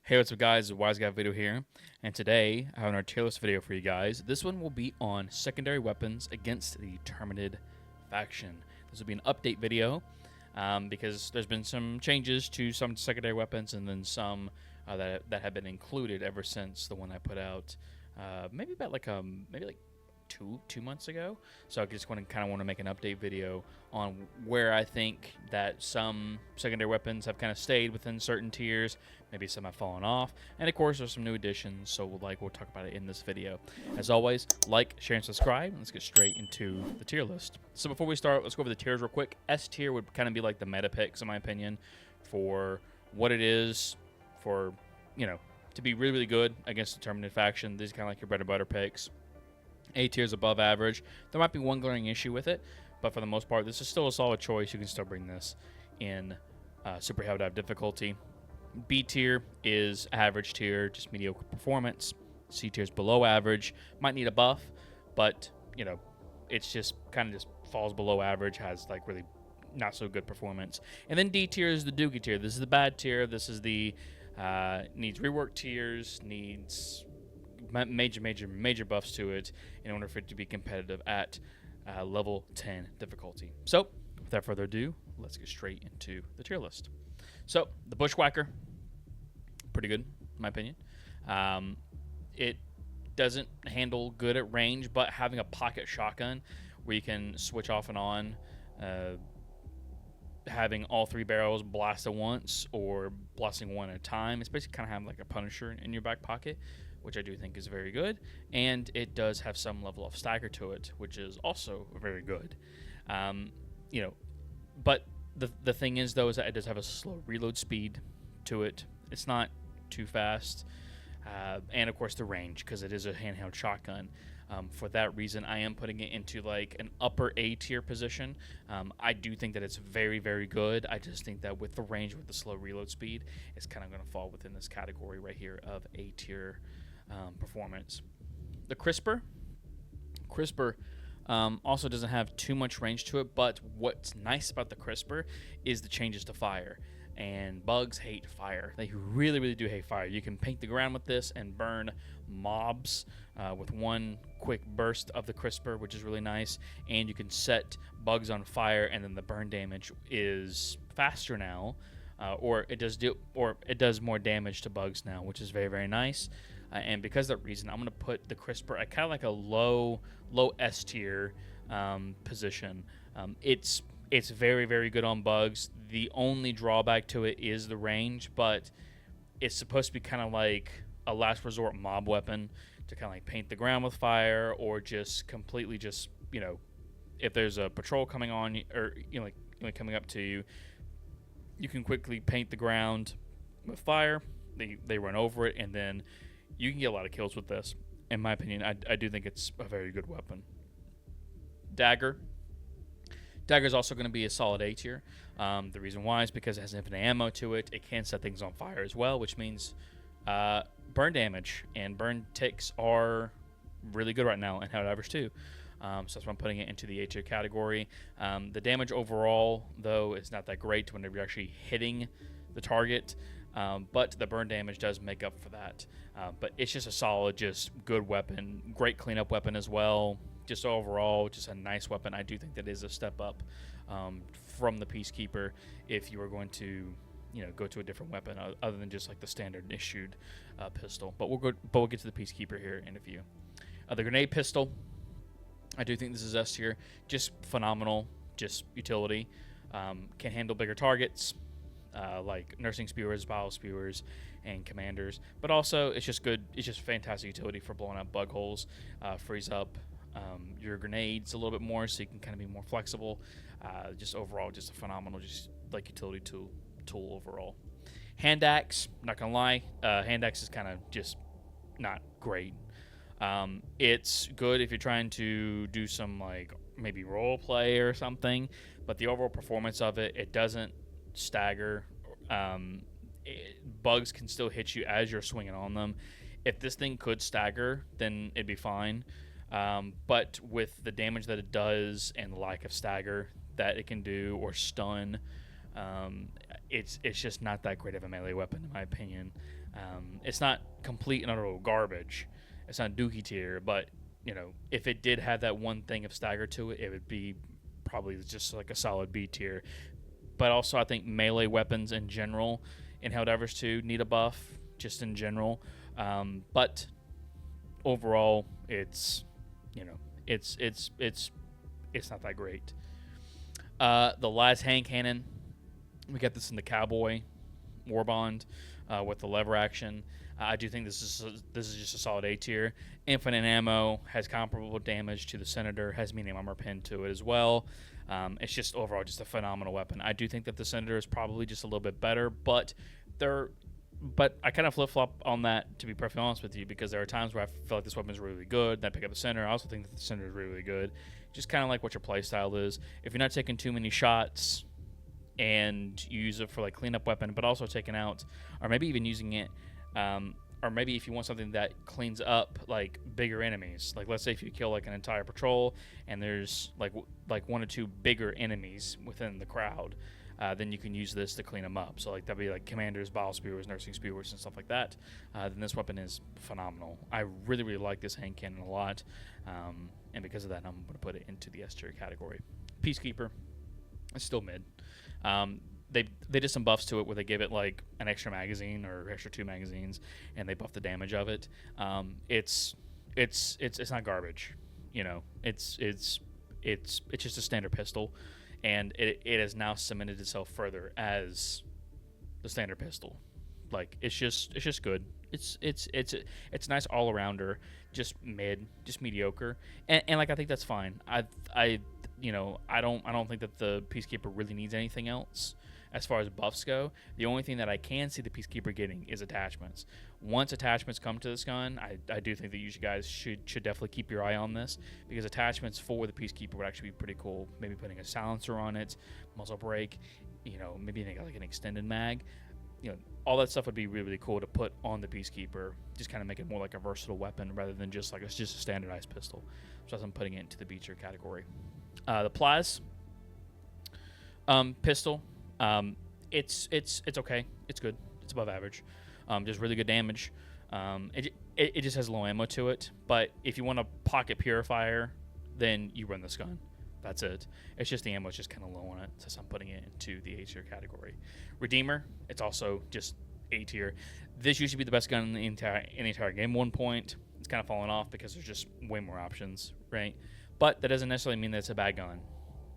Hey, what's up guys, WiseGuyVito here, and today I have another tier list video for you guys. This one will be on secondary weapons against the Terminid faction. This will be an update video because there's been some changes to some secondary weapons and then some that have been included ever since the one I put out maybe like 2 months ago. So I just kind of want to make an update video on where I think that some secondary weapons have kind of stayed within certain tiers, maybe some have fallen off, and of course there's some new additions, so we'll talk about it in this video. As always, like, share, and subscribe, and let's get straight into the tier list. So before we start, let's go over the tiers real quick. S tier would kind of be like the meta picks, in my opinion, for what it is, for, you know, to be really, really good against the Terminid faction. These are kind of like your bread and butter picks. A tier is above average. There might be one glaring issue with it, but for the most part, this is still a solid choice. You can still bring this in super Helldive difficulty. B tier is average tier, just mediocre performance. C tier is below average, might need a buff, but you know, it's just kind of just falls below average, has like really not so good performance. And then D tier is the doogie tier. This is the bad tier. This is the needs rework tiers, needs major buffs to it in order for it to be competitive at level 10 difficulty. So without further ado, let's get straight into the tier list. So the Bushwacker, pretty good in my opinion. It doesn't handle good at range, but having a pocket shotgun where you can switch off and on, having all 3 barrels blast at once or blasting one at a time, it's basically kind of having like a Punisher in your back pocket, which I do think is very good, and it does have some level of stagger to it, which is also very good. You know, but the thing is though is that it does have a slow reload speed to it. It's not too fast, and of course the range, because it is a handheld shotgun. For that reason, I am putting it into like an upper A tier position. I do think that it's very, very good. I just think that with the range, with the slow reload speed, it's kind of going to fall within this category right here of A tier performance. The Crisper also doesn't have too much range to it, but what's nice about the Crisper is the changes to fire. And bugs hate fire. They really, really do hate fire. You can paint the ground with this and burn mobs with one quick burst of the Crisper, which is really nice. And you can set bugs on fire, and then the burn damage is faster now, or it does more damage to bugs now, which is very, very nice. And because of that reason, I'm going to put the Crisper at kind of like a low S tier position. It's very, very good on bugs. The only drawback to it is the range, but it's supposed to be kind of like a last resort mob weapon to kind of like paint the ground with fire, or just completely just, you know, if there's a patrol coming on, or you know, like coming up to you, you can quickly paint the ground with fire. They run over it, and then you can get a lot of kills with this. In my opinion, I do think it's a very good weapon. Dagger is also going to be a solid A tier. The reason why is because it has infinite ammo to it. It can set things on fire as well, which means burn damage and burn ticks are really good right now in Helldivers too. So that's why I'm putting it into the A tier category. The damage overall, though, is not that great whenever you're actually hitting the target. But the burn damage does make up for that. But it's just a solid, just good weapon. Great cleanup weapon as well. Just overall, just a nice weapon. I do think that is a step up from the Peacekeeper if you are going to, you know, go to a different weapon other than just like the standard issued pistol. But we'll get to the Peacekeeper here in a few. The grenade pistol, I do think this is S tier. Just phenomenal, just utility. Can handle bigger targets. Like nursing spewers, bile spewers, and commanders, but also it's just good. It's just fantastic utility for blowing up bug holes, frees up your grenades a little bit more, so you can kind of be more flexible. Just overall, just a phenomenal, just like utility tool overall. Hand axe, not gonna lie, hand axe is kind of just not great. It's good if you're trying to do some like maybe role play or something, but the overall performance of it doesn't stagger. Bugs can still hit you as you're swinging on them. If this thing could stagger, then it'd be fine. But with the damage that it does and the lack of stagger that it can do, or stun, it's just not that great of a melee weapon in my opinion. It's not complete and utter garbage. It's not dookie tier, but if it did have that one thing of stagger to it, it would be probably just like a solid B tier. But also, I think melee weapons in general in Helldivers 2 need a buff, just in general. But overall, it's not that great. The last hand cannon, we got this in the Cowboy Warbond with the lever action. I do think this is just a solid A tier. Infinite ammo, has comparable damage to the Senator, has medium armor pinned to it as well. It's just overall just a phenomenal weapon. I do think that the Senator is probably just a little bit better, but I kind of flip-flop on that, to be perfectly honest with you, because there are times where I feel like this weapon is really good, then I pick up the Senator. I also think that the Senator is really, really good. Just kind of like what your playstyle is. If you're not taking too many shots and you use it for like cleanup weapon, but also taking out, or maybe even using it, or maybe if you want something that cleans up like bigger enemies, like let's say if you kill like an entire patrol and there's like one or two bigger enemies within the crowd, then you can use this to clean them up. So like that'd be like commanders, bile spewers, nursing spewers, and stuff like that. Then this weapon is phenomenal. I really, really like this hand cannon a lot, and because of that, I'm going to put it into the S tier category. Peacekeeper, it's still mid. They did some buffs to it where they gave it like an extra magazine or extra 2 magazines, and they buffed the damage of it. It's not garbage, It's just a standard pistol, and it has now cemented itself further as the standard pistol. Like it's just good. It's a nice all arounder, just mid, just mediocre, and like I think that's fine. I don't think that the Peacekeeper really needs anything else as far as buffs go. The only thing that I can see the Peacekeeper getting is attachments. Once attachments come to this gun, I do think that you guys should definitely keep your eye on this, because attachments for the Peacekeeper would actually be pretty cool. Maybe putting a silencer on it, muzzle brake, maybe like an extended mag. All that stuff would be really, really cool to put on the Peacekeeper. Just kind of make it more like a versatile weapon rather than just like it's just a standardized pistol. So I'm putting it into the B tier category. The Plas Pistol, it's okay. It's good. It's above average. Just really good damage. It just has low ammo to it. But if you want a pocket purifier, then you run this gun. That's it. It's just the ammo is just kind of low on it, so I'm putting it into the A tier category. Redeemer, it's also just A tier. This used to be the best gun in the entire game. At one point, it's kind of fallen off because there's just way more options, right? But that doesn't necessarily mean that it's a bad gun.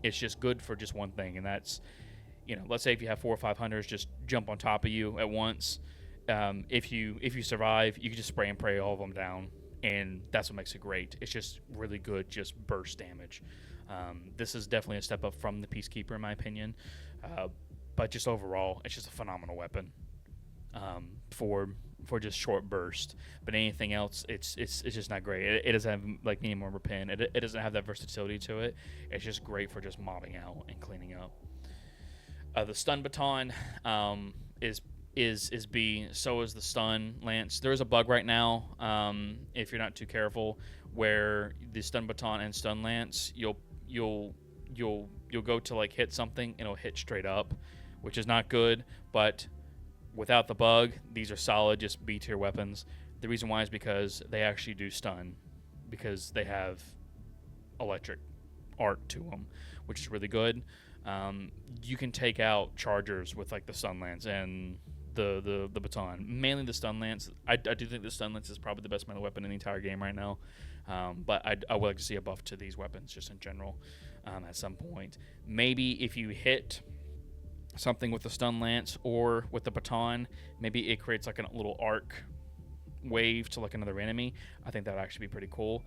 It's just good for just one thing, and that's, let's say if you have 4 or 5 hunters just jump on top of you at once. If you survive, you can just spray and pray all of them down, and that's what makes it great. It's just really good, just burst damage. This is definitely a step up from the Peacekeeper, in my opinion. But just overall, it's just a phenomenal weapon for just short burst. But anything else, it's just not great. It doesn't have like medium armor pin. It doesn't have that versatility to it. It's just great for just mobbing out and cleaning up. The stun baton is B. So is the stun lance. There is a bug right now, if you're not too careful, where the stun baton and stun lance, you'll go to like hit something and it'll hit straight up, which is not good. But without the bug, these are solid, just B tier weapons. The reason why is because they actually do stun, because they have electric art to them, which is really good. You can take out chargers with like the stun lance and the baton, mainly the stun lance. I do think the stun lance is probably the best melee weapon in the entire game right now. But I would like to see a buff to these weapons just in general at some point. Maybe if you hit something with the stun lance or with the baton, maybe it creates like a little arc wave to like another enemy. I think that would actually be pretty cool.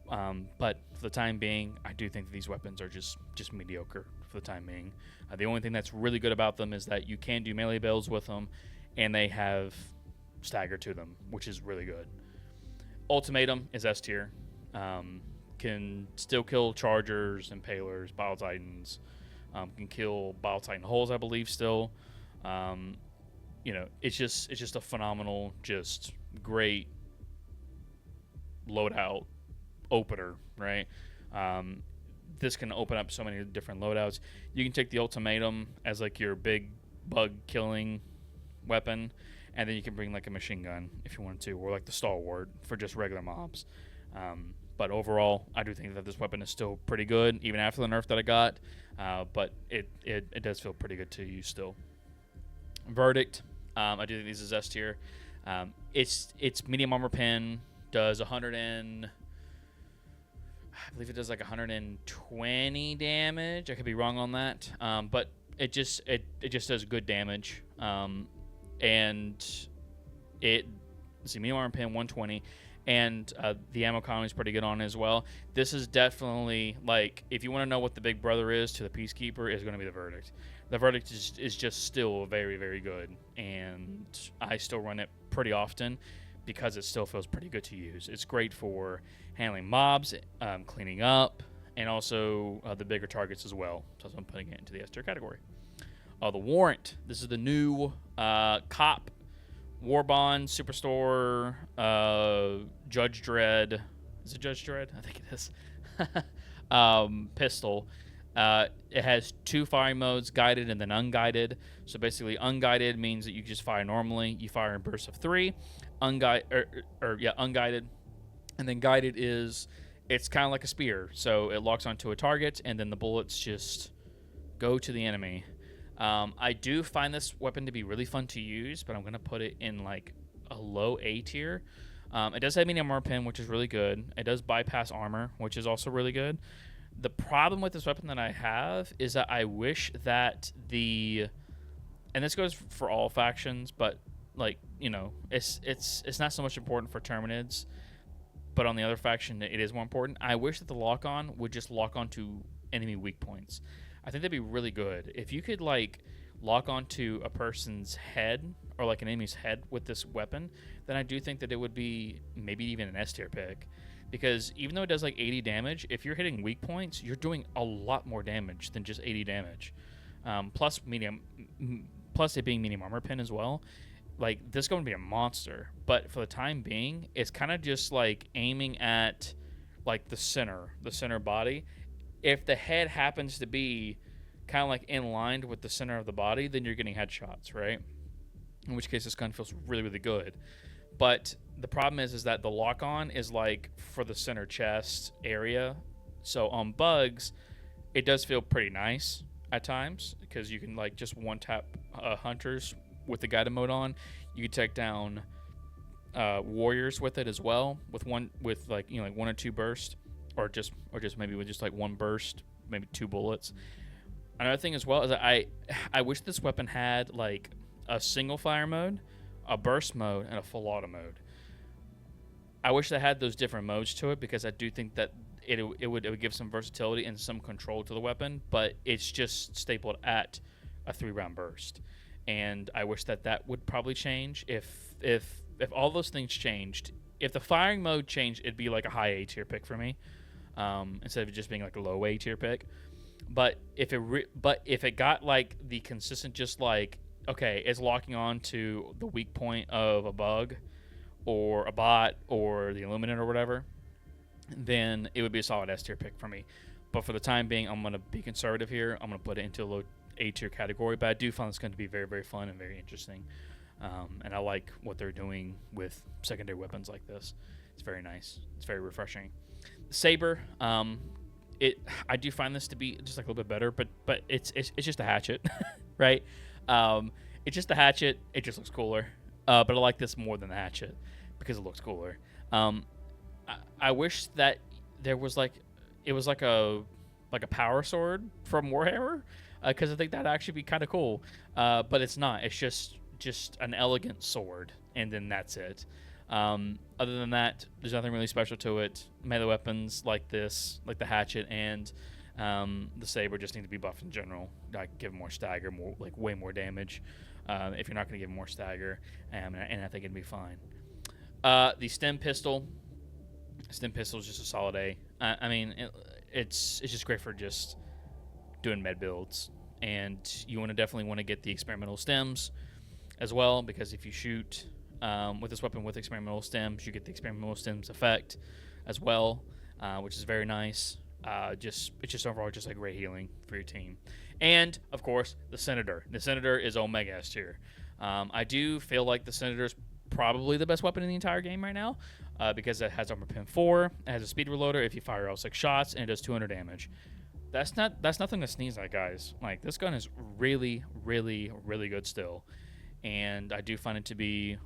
But for the time being, I do think that these weapons are just mediocre for the time being. The only thing that's really good about them is that you can do melee builds with them, and they have stagger to them, which is really good. Ultimatum is S tier. Can still kill chargers, impalers, bile titans. Can kill bile titan holes, I believe, still. It's just a phenomenal, just great loadout opener, right? This can open up so many different loadouts. You can take the Ultimatum as like your big bug killing weapon, and then you can bring like a machine gun if you want to, or like the stalwart for just regular mobs. But overall, I do think that this weapon is still pretty good, even after the nerf that I got. But it does feel pretty good to use still. Verdict, I do think this is S tier. It's medium armor pen, does 100 and I believe it does like 120 damage. I could be wrong on that, but it just does good damage. And let's see, medium armor pen 120, and the ammo economy is pretty good on it as well. This is definitely, like, if you want to know what the big brother is to the Peacekeeper, is going to be the Verdict. The Verdict is just still very, very good, and I still run it pretty often because it still feels pretty good to use. It's great for handling mobs, cleaning up, and also the bigger targets as well. So I'm putting it into the S tier category. The Warrant. This is the new cop Warbond Superstore Judge Dredd. Is it Judge Dredd? I think it is. Pistol. It has 2 firing modes, guided and then unguided. So basically, unguided means that you just fire normally. You fire in bursts of 3. Unguided. And then guided is, it's kind of like a spear. So it locks onto a target, and then the bullets just go to the enemy. I do find this weapon to be really fun to use, but I'm going to put it in like a low A tier. It does have medium armor pen, which is really good. It does bypass armor, which is also really good. The problem with this weapon that I have is that I wish that and this goes for all factions, but like, you know, it's not so much important for Terminids, but on the other faction it is more important. I wish that the lock-on would just lock onto enemy weak points. I think that'd be really good. If you could like lock onto a person's head or like an enemy's head with this weapon, then I do think that it would be maybe even an S tier pick. Because even though it does like 80 damage, if you're hitting weak points, you're doing a lot more damage than just 80 damage. Plus it being medium armor pen as well. Like, this is going to be a monster. But for the time being, it's kind of just like aiming at like the center body. If the head happens to be kind of like in line with the center of the body, then you're getting headshots, right? In which case this gun feels really, really good. But the problem is that the lock-on is like for the center chest area. So on bugs, it does feel pretty nice at times because you can like just one-tap hunters with the guided mode on. You can take down warriors with it as well, with like, you know, like 1 or 2 bursts, or just maybe with just like 1 burst, maybe 2 bullets. Another thing as well is that I wish this weapon had like a single fire mode, a burst mode, and a full auto mode. I wish they had those different modes to it because I do think that it would give some versatility and some control to the weapon, but it's just stapled at a 3-round burst. And I wish that would probably change if all those things changed. If the firing mode changed, it'd be like a high A tier pick for me, instead of it just being like a low A tier pick. But if it got like the consistent, just like, okay, it's locking on to the weak point of a bug or a bot or the Illuminate or whatever, then it would be a solid S tier pick for me. But for the time being, I'm going to be conservative here. I'm going to put it into a low A tier category, but I do find it's going to be very, very fun and very interesting. And I like what they're doing with secondary weapons like this. It's very nice. It's very refreshing. Saber, I do find this to be just like a little bit better, but it's just a hatchet, right? It's just a hatchet. It just looks cooler. But I like this more than the hatchet because it looks cooler. I wish that there was it was like a power sword from Warhammer, because I think that'd actually be kind of cool. But it's not. It's just an elegant sword, and then that's it. Other than that, there's nothing really special to it. Melee weapons like this, like the hatchet and the saber, just need to be buffed in general. Like, give more stagger, way more damage. If you're not going to give more stagger, and I think it'd be fine. The Stim Pistol. Stim Pistol is just a solid A. I mean, it's just great for just doing med builds, and you definitely want to get the experimental stems as well, because if you shoot with this weapon with experimental stems, you get the experimental stems effect as well, which is very nice. It's just overall just like great healing for your team. And of course, the Senator. The Senator is Omega S tier. I do feel like the Senator's probably the best weapon in the entire game right now, because it has armor pen 4, it has a speed reloader if you fire all 6 shots, and it does 200 damage. That's nothing to sneeze at, guys. Like, this gun is really, really, really good still, and I do find it to be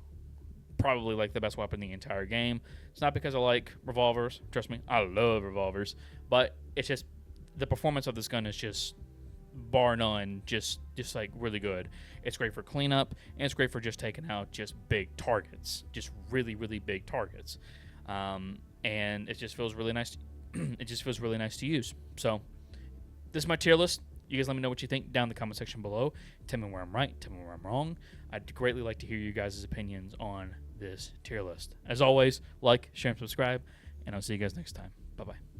probably like the best weapon in the entire game. It's not because I like revolvers. Trust me, I love revolvers, but it's just the performance of this gun is just bar none, just like really good. It's great for cleanup, and it's great for just taking out just big targets, just really, really big targets. And it just feels really nice. It just feels really nice to use. So this is my tier list. You guys let me know what you think down in the comment section below. Tell me where I'm right, tell me where I'm wrong. I'd greatly like to hear you guys' opinions on this tier list. As always, like, share, and subscribe, and I'll see you guys next time. Bye-bye.